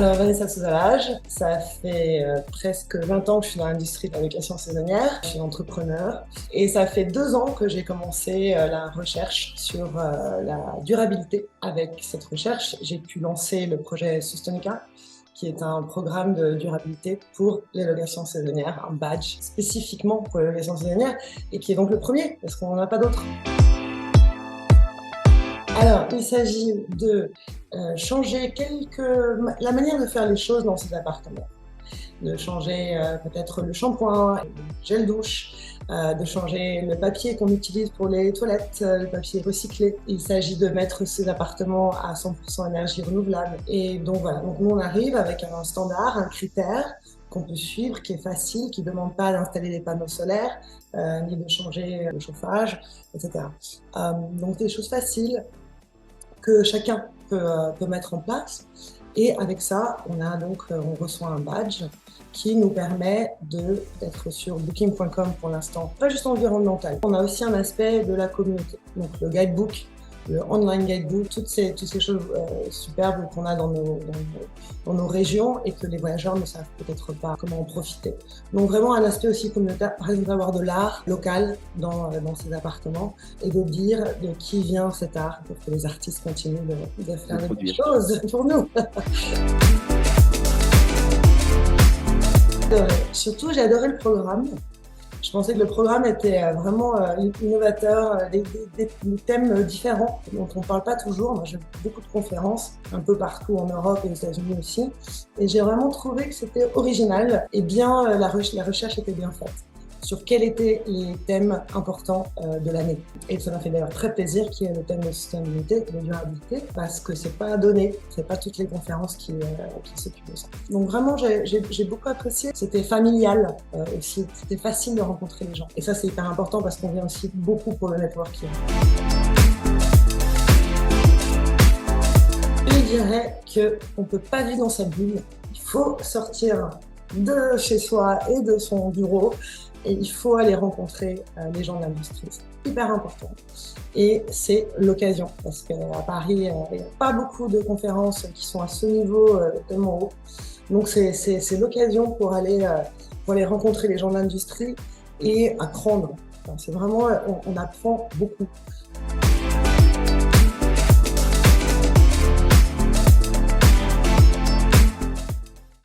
Alors, Vanessa Sosalage, ça fait presque 20 ans que je suis dans l'industrie de la location saisonnière. Je suis entrepreneur et ça fait 2 ans que j'ai commencé la recherche sur la durabilité. Avec cette recherche, j'ai pu lancer le projet Sustonica, qui est un programme de durabilité pour les locations saisonnières, un badge spécifiquement pour les locations saisonnières et qui est donc le premier parce qu'on n'en a pas d'autres. Alors, il s'agit de changer la manière de faire les choses dans ces appartements. De changer peut-être le shampoing, le gel douche, de changer le papier qu'on utilise pour les toilettes, le papier recyclé. Il s'agit de mettre ces appartements à 100% énergie renouvelable. Et donc voilà, donc nous on arrive avec un standard, un critère qu'on peut suivre, qui est facile, qui ne demande pas d'installer des panneaux solaires, ni de changer le chauffage, etc. Donc des choses faciles que chacun peut mettre en place. Et avec ça, on reçoit un badge qui nous permet d'être sur booking.com pour l'instant, pas juste environnemental. On a aussi un aspect de la communauté, donc le guidebook, le online guidebook, toutes ces choses superbes qu'on a dans nos régions et que les voyageurs ne savent peut-être pas comment en profiter. Donc vraiment un aspect aussi communautaire, par exemple d'avoir de l'art local dans ces appartements et de dire de qui vient cet art pour que les artistes continuent de faire des bonnes choses pour nous. Surtout, j'ai adoré le programme. Je pensais que le programme était vraiment innovateur, des thèmes différents dont on ne parle pas toujours. Moi, j'ai fait beaucoup de conférences, un peu partout en Europe et aux États-Unis aussi. Et j'ai vraiment trouvé que c'était original et bien, la recherche était bien faite sur quels étaient les thèmes importants de l'année. Et ça m'a fait d'ailleurs très plaisir qu'il y ait le thème de sustainabilité, de durabilité, parce que c'est pas donné, c'est pas toutes les conférences qui s'occupent de ça. Donc vraiment, j'ai beaucoup apprécié. C'était familial aussi, c'était facile de rencontrer les gens. Et ça, c'est hyper important parce qu'on vient aussi beaucoup pour le networking. Je dirais qu'on ne peut pas vivre dans sa bulle. Il faut sortir de chez soi et de son bureau. Et il faut aller rencontrer les gens de l'industrie. C'est hyper important. Et c'est l'occasion, parce qu'à Paris, il n'y a pas beaucoup de conférences qui sont à ce niveau tellement haut. Donc c'est l'occasion pour aller rencontrer les gens de l'industrie et apprendre. Enfin, c'est vraiment, on apprend beaucoup.